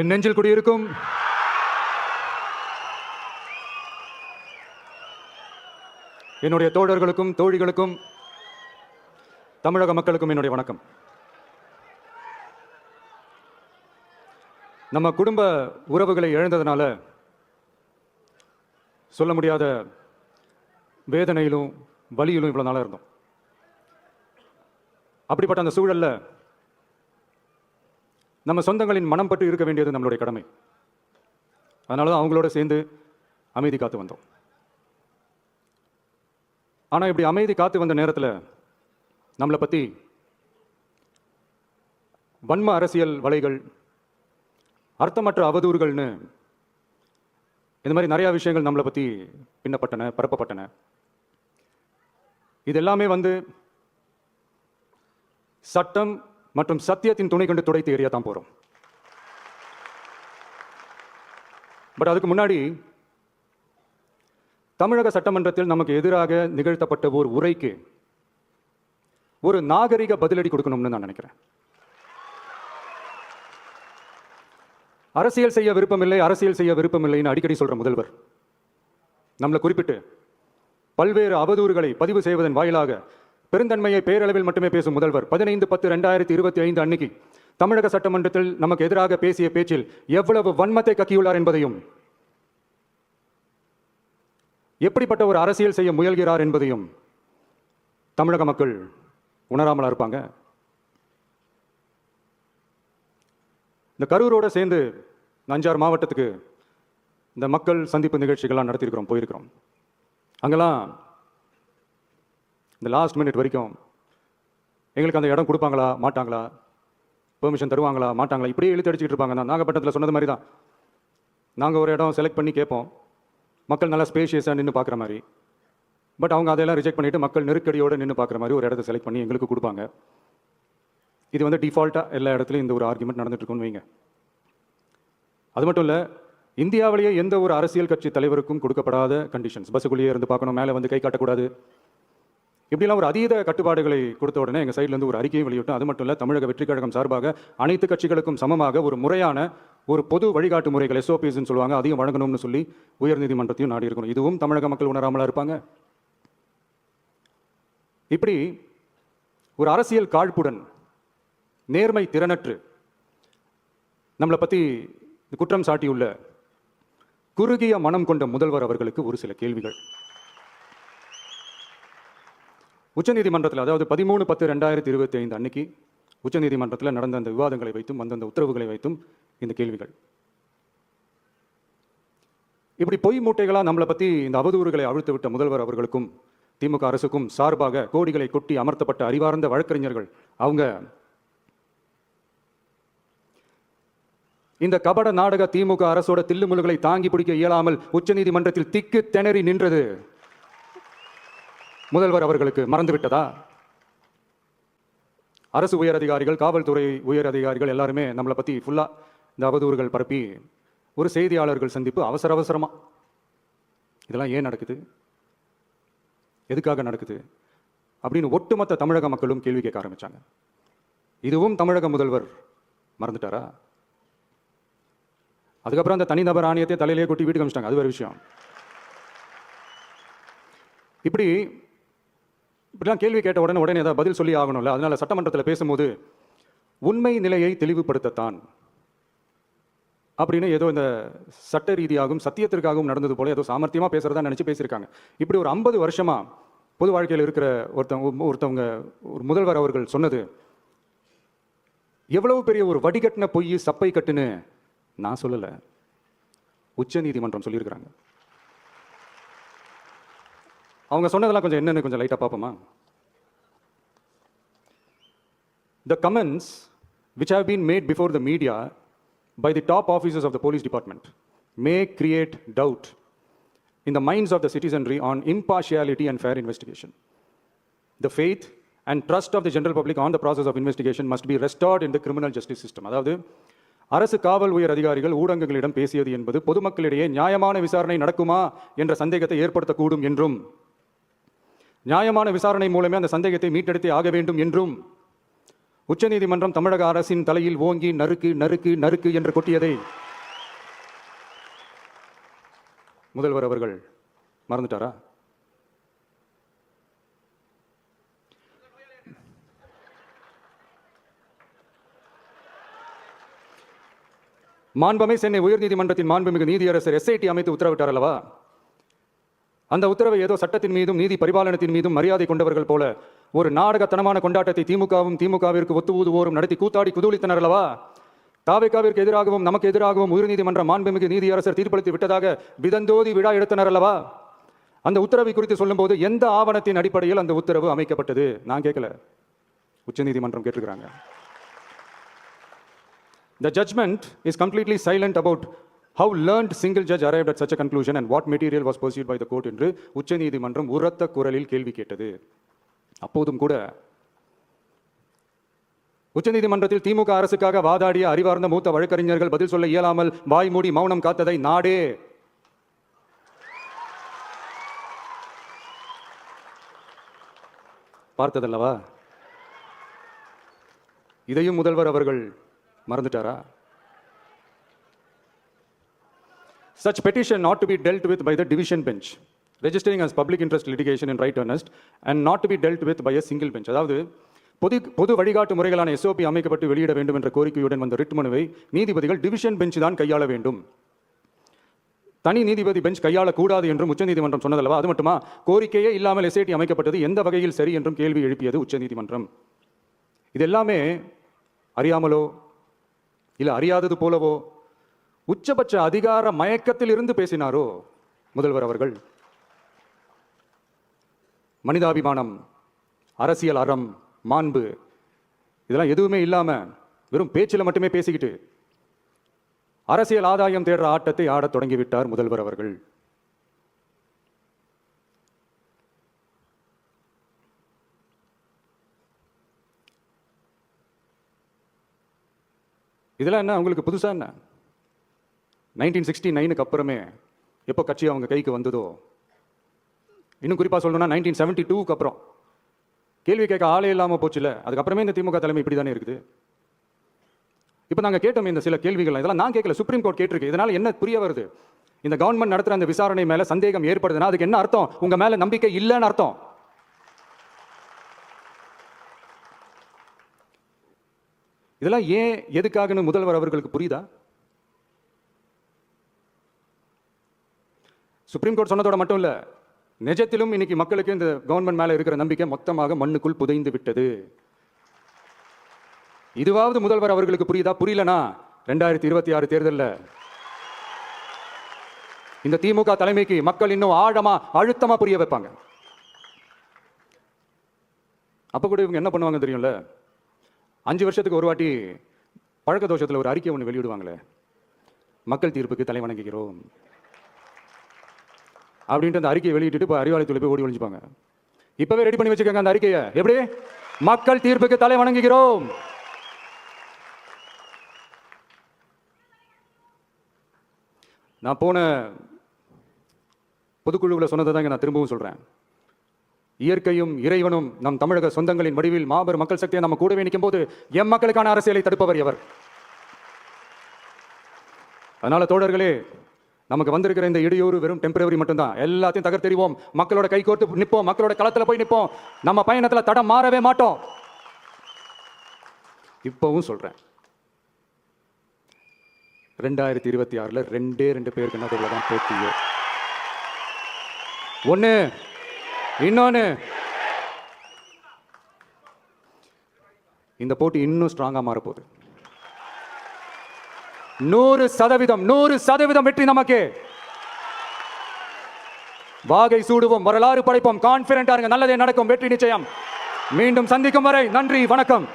என் நெஞ்சில் குடியிருக்கும் என்னுடைய தோழர்களுக்கும் தோழிகளுக்கும் தமிழக மக்களுக்கும் என்னுடைய வணக்கம். நம்ம குடும்ப உறவுகளை இழந்ததுனால சொல்ல முடியாத வேதனையிலும் வலியிலும் இவ்வளவு நாளா இருந்தோம். அப்படிப்பட்ட அந்த சூழல்ல நம்ம சொந்தங்களின் மனம் பற்றி இருக்க வேண்டியது நம்மளுடைய கடமை. அதனால தான் அவங்களோட சேர்ந்து அமைதி காத்து வந்தோம். ஆனால் இப்படி அமைதி காத்து வந்த நேரத்தில் நம்மளை பற்றி வன்ம அரசியல் வலைகள், அர்த்தமற்ற அவதூறுகள்னு இந்த மாதிரி நிறையா விஷயங்கள் நம்மளை பற்றி பின்னப்பட்டன, பரப்பப்பட்டன. இது எல்லாமே சட்டம் மற்றும் சத்தியத்தின் துணை கொண்டு துடைத்து எறியத்தான் போகிறோம். பட் அதுக்கு முன்னாடி தமிழக சட்டமன்றத்தில் நமக்கு எதிராக நிகழ்த்தப்பட்ட ஒரு உரைக்கு ஒரு நாகரிக பதிலடி கொடுக்கணும்னு நான் நினைக்கிறேன். அரசியல் செய்ய விருப்பமில்லை, அரசியல் செய்ய விருப்பமில்லைன்னு அடிக்கடி சொல்ற முதல்வர் நம்மளை குறிப்பிட்டு பல்வேறு அவதூறுகளை பதிவு செய்வதன் வாயிலாக பெருந்தன்மையை பேரளவில் மட்டுமே பேசும் முதல்வர் 15/10/2025 அன்னைக்கு தமிழக சட்டமன்றத்தில் நமக்கு எதிராக பேசிய பேச்சில் எவ்வளவு வன்மத்தை கக்கியுள்ளார் என்பதையும், எப்படிப்பட்ட ஒரு அரசியல் செய்ய முயல்கிறார் என்பதையும் தமிழக மக்கள் உணராமலா இருப்பாங்க. இந்த கரூரோட சேர்ந்து 5-6 மாவட்டத்துக்கு இந்த மக்கள் சந்திப்பு நிகழ்ச்சிகள்லாம் நடத்தியிருக்கிறோம், போயிருக்கிறோம். அங்கெல்லாம் இந்த லாஸ்ட் மினிட் வரைக்கும் எங்களுக்கு அந்த இடம் கொடுப்பாங்களா மாட்டாங்களா, பெர்மிஷன் தருவாங்களா மாட்டாங்களா, இப்படியே இழுத்து அடிச்சுட்டு இருப்பாங்க. நான் நாகப்பட்டினத்தில் சொன்னது மாதிரி தான். நாங்கள் ஒரு இடம் செலக்ட் பண்ணி கேட்போம், மக்கள் நல்லா ஸ்பேஷியஸாக நின்று பார்க்குற மாதிரி. பட் அவங்க அதெல்லாம் ரிஜெக்ட் பண்ணிவிட்டு மக்கள் நெருக்கடியோடு நின்று பார்க்குற மாதிரி ஒரு இடத்த செலக்ட் பண்ணி எங்களுக்கு கொடுப்பாங்க. இது டிஃபால்ட்டாக எல்லா இடத்துலையும் இந்த ஒரு ஆர்குமெண்ட் நடந்துட்டு இருக்குன்னு வைங்க. அது மட்டும் இல்லை, இந்தியாவிலேயே எந்த ஒரு அரசியல் கட்சி தலைவருக்கும் கொடுக்கப்படாத கண்டிஷன்ஸ். பஸ்ஸுக்குள்ளேயே இருந்து பார்க்கணும், மேலே கை காட்டக்கூடாது, இப்படிலாம் ஒரு அதீத கட்டுப்பாடுகளை கொடுத்த உடனே எங்கள் சைட்லேருந்து ஒரு அறிக்கையும் வெளியிட்டோம். அது மட்டும் இல்லை, தமிழக வெற்றி கழகம் சார்பாக அனைத்து கட்சிகளுக்கும் சமமாக ஒரு முறையான ஒரு பொது வழிகாட்டு முறைகள், SOPஸ்ன்னு சொல்லுவாங்க, அதையும் வழங்கணும்னு சொல்லி உயர்நீதிமன்றத்தையும் நாடி இருக்கணும். இதுவும் தமிழக மக்கள் உணராமலா இருப்பாங்க. இப்படி ஒரு அரசியல் காழ்ப்புடன், நேர்மை திறனற்று நம்மளை பற்றி குற்றம் சாட்டியுள்ள குறுகிய மனம் கொண்ட முதல்வர் அவர்களுக்கு ஒரு சில கேள்விகள். உச்சநீதிமன்றத்தில், அதாவது 13/10/2025 அன்னைக்கு உச்சநீதிமன்றத்தில் நடந்த அந்த விவாதங்களை வைத்தும் அந்தந்த உத்தரவுகளை வைத்தும் இந்த கேள்விகள். இப்படி பொய் மூட்டைகளாக நம்மளை பற்றி இந்த அவதூறுகளை அவிழ்த்து விட்ட முதல்வர் அவர்களுக்கும் திமுக அரசுக்கும் சார்பாக கோடிகளை கொட்டி அமர்த்தப்பட்ட அறிவார்ந்த வழக்கறிஞர்கள் அவங்க இந்த கபட நாடக திமுக அரசோட தில்லுமுல்லுகளை தாங்கி பிடிக்க இயலாமல் உச்சநீதிமன்றத்தில் திக்கு திணறி நின்றது முதல்வர் அவர்களுக்கு மறந்துவிட்டதா? அரசு உயர் அதிகாரிகள், காவல்துறை உயர் அதிகாரிகள் எல்லாருமே நம்மளை பற்றி ஃபுல்லாக இந்த அவதூறுகள் பரப்பி ஒரு செய்தியாளர்கள் சந்திப்பு அவசரமாக, இதெல்லாம் ஏன் நடக்குது, எதுக்காக நடக்குது அப்படின்னு ஒட்டுமொத்த தமிழக மக்களும் கேள்வி கேட்க ஆரம்பிச்சாங்க. இதுவும் தமிழக முதல்வர் மறந்துட்டாரா? அதுக்கப்புறம் அந்த தனிநபர் ஆணையத்தை தலையிலேயே கொட்டி வீட்டுக்கு அனுப்பிச்சிட்டாங்க, அது வேறு விஷயம். இப்படிலாம் கேள்வி கேட்ட உடனே ஏதாவது பதில் சொல்லி ஆகணும்ல. அதனால சட்டமன்றத்தில் பேசும்போது உண்மை நிலையை தெளிவுபடுத்தத்தான் அப்படின்னு ஏதோ இந்த சட்ட ரீதியாகவும் சத்தியத்திற்காகவும் நடந்தது போல ஏதோ சாமர்த்தியமாக பேசுறதா நினைச்சு பேசியிருக்காங்க. இப்படி ஒரு 50 வருஷமா பொது வாழ்க்கையில் இருக்கிற ஒருத்தவங்க ஒரு முதல்வர் அவர்கள் சொன்னது எவ்வளவு பெரிய ஒரு வடிகட்டின பொய், சப்பை கட்டுன்னு நான் சொல்லலை, உச்ச நீதிமன்றம் சொல்லியிருக்கிறாங்க. அவங்க சொன்னதெல்லாம் என்னன்னு கொஞ்சம் லைட்டாக பார்ப்போமா? The comments which have been made before the media by the top officers of the police department may create doubt in the minds of the citizenry on impartiality and fair investigation. The faith and trust of the general public on the process of investigation must be restored in the criminal justice system. அதாவது அரசு காவல் உயர் அதிகாரிகள் ஊடகங்களிடம் பேசியது என்பது பொதுமக்களிடையே நியாயமான விசாரணை நடக்குமா என்ற சந்தேகத்தை ஏற்படுத்தக்கூடும் என்றும், நியாயமான விசாரணை மூலமே அந்த சந்தேகத்தை மீட்டெடுத்தே ஆக வேண்டும் என்றும் உச்சநீதிமன்றம் தமிழக அரசின் தலையில் ஓங்கி நறுக்கு நறுக்கு நறுக்கு என்று கொட்டியதை முதல்வர் அவர்கள் மறந்துட்டாரா? மாண்பமை சென்னை உயர்நீதிமன்றத்தின் மாண்புமிகு நீதியரசர் எஸ்ஐடி அமைத்து உத்தரவிட்டார் அல்லவா? அந்த உத்தரவை ஏதோ சட்டத்தின் மீதும் நீதி பரிபாலனத்தின் மீதும் மரியாதை கொண்டவர்கள் போல ஒரு நாடகத்தனமான கொண்டாட்டத்தை திமுகவும் திமுகவிற்கு ஒத்து ஊதுவோரும் நடத்தி கூத்தாடி குதூளித்தனர் அல்லவா? தாவேகாவிற்கு எதிராகவும் நமக்கு எதிராகவும் உயர்நீதிமன்ற மாண்புமிகு நீதியரசர் தீர்ப்பளித்து விட்டதாக விதந்தோதி விழா எடுத்தனர் அல்லவா? அந்த உத்தரவை குறித்து சொல்லும்போது எந்த ஆவணத்தின் அடிப்படையில் அந்த உத்தரவு அமைக்கப்பட்டது? நான் கேட்கல, உச்சநீதிமன்றம் கேட்டிருக்கிறாங்க. The judgment is completely silent about how learned single judge arrived at such a conclusion and what material was pursued by the court என்று உச்சநீதிமன்றம் உரத்த குரலில் கேள்வி கேட்டது. அப்போதும் கூட உச்சநீதிமன்றத்தில் திமுக அரசுக்காக வாதாடிய அறிவார்ந்த மூத்த வழக்கறிஞர்கள் பதில் சொல்ல இயலாமல் வாய் மூடி மௌனம் காத்ததை நாடே பார்த்ததல்லவா? இதையும் முதல்வர் அவர்கள் மறந்துட்டாரா? Such petition not to be dealt with by the division bench, registering as public interest litigation in right earnest and not to be dealt with by a single bench. அதாவது பொது வழிகாட்டு முறைகளான SOP அமைக்கப்பட்டு வெளியிட வேண்டும் என்ற கோரிக்கையுடன் வந்த ரிட் மனுவை நீதிபதிகள் டிவிஷன் பெஞ்ச் தான் கையாள வேண்டும், தனி நீதிபதி பெஞ்ச் கையாளக்கூடாது என்றும் உச்சநீதிமன்றம் சொன்னதல்லவா? அது மட்டுமா, கோரிக்கையே இல்லாமல் SIT அமைக்கப்பட்டது எந்த வகையில் சரி என்றும் கேள்வி எழுப்பியது உச்சநீதிமன்றம். இது எல்லாமே அறியாமலோ இல்ல அறியாதது போலவோ உச்சபட்ச அதிகார மயக்கத்தில் இருந்து பேசினாரோ முதல்வர் அவர்கள்? மனிதாபிமானம், அரசியல் அறம், மாண்பு இதெல்லாம் எதுவுமே இல்லாம வெறும் பேச்சில் மட்டுமே பேசிக்கிட்டு அரசியல் ஆதாயம் தேடுற ஆட்டத்தை ஆடத் தொடங்கிவிட்டார் முதல்வர் அவர்கள். இதெல்லாம் என்ன உங்களுக்கு புதுசா? என்ன 1969க்கு அப்புறமே எப்போ கட்சி அவங்க கைக்கு வந்ததோ, இன்னும் குறிப்பாக சொல்லணும்னா 1972க்கு அப்புறம் கேள்வி கேட்க ஆளே இல்லாமல் போச்சுல, அதுக்கப்புறமே இந்த திமுக தலைமை இப்படி தானே இருக்குது. இப்போ நாங்கள் கேட்டோம் இந்த சில கேள்விகள், இதெல்லாம் நான் கேட்கல, சுப்ரீம் கோர்ட் கேட்டிருக்கு. இதனால என்ன புரிய வருது? இந்த கவர்மெண்ட் நடத்துகிற அந்த விசாரணை மேலே சந்தேகம் ஏற்படுதுன்னா அதுக்கு என்ன அர்த்தம்? உங்க மேலே நம்பிக்கை இல்லைன்னு அர்த்தம். இதெல்லாம் ஏன் எதுக்காகன்னு முதல்வர் அவர்களுக்கு புரியுதா? சுப்ரீம் கோர்ட் சொன்னதோட மட்டும் இல்ல, நிஜத்திலும் இன்னைக்கு மக்களுக்கு இந்த கவர்மெண்ட் மேல இருக்கிற நம்பிக்கை மொத்தமாக மண்ணுக்குள் புதைந்து விட்டது. இதுவாவது முதல்வர் அவர்களுக்கு புரியுதா? புரியலனா 2026 தேர்தலில் இந்த திமுக தலைமைக்கு மக்கள் இன்னும் ஆழமா அழுத்தமா புரிய வைப்பாங்க. அப்ப கூட இவங்க என்ன பண்ணுவாங்க தெரியும்ல, 5 வருஷத்துக்கு ஒரு வாட்டி பழக்க தோஷத்தில் ஒரு அறிக்கை ஒன்று வெளியிடுவாங்களே, மக்கள் தீர்ப்புக்கு தலை வணங்குகிறோம் அப்படின்ட்டு அந்த அறிக்கையை வெளியிட்டு இப்போ அறிவாலயத்தில் போய் ஓடி ஒழிஞ்சுப்பாங்க. இப்பவே ரெடி பண்ணி வச்சுக்கோங்க அந்த அறிக்கையை. எப்படி? மக்கள் தீர்ப்புக்கு தலை வணங்குகிறோம். நான் போன பொதுக்குழுவில் சொன்னதை தான் நான் திரும்பவும் சொல்றேன். இயற்கையும் இறைவனும் நம் தமிழக சொந்தங்களின் வடிவில் மாபெரும் மக்கள் சக்தியை நம்ம கூடவே நிற்கும் போது எம் மக்களுக்கான அரசியலை தடுப்பவர் எவர்? அதனால தோழர்களே, நமக்கு வந்திருக்கிற இந்த இடையூறு வெறும் டெம்பரரி மட்டும்தான். எல்லாத்தையும் தகர்த்தெறிவோம், மக்களோட கை கோர்த்து நிற்போம், மக்களோட களத்தில் போய் நிற்போம். நம்ம பயணத்தில் தடம் மாறவே மாட்டோம். இப்பவும் சொல்றேன், 2026ல் 2 பேருக்கு நடுவில் தான் போட்டியே. ஒண்ணு, இன்னொன்னு இந்த போட்டி இன்னும் ஸ்ட்ராங்கா மாறப்போகுது. 100% வெற்றி நமக்கு. வாகை சூடுவோம், வரலாறு படைப்போம், கான்பிடென்டா இருங்க, நல்லதே நடக்கும், வெற்றி நிச்சயம். மீண்டும் சந்திக்கும் வரை நன்றி, வணக்கம்.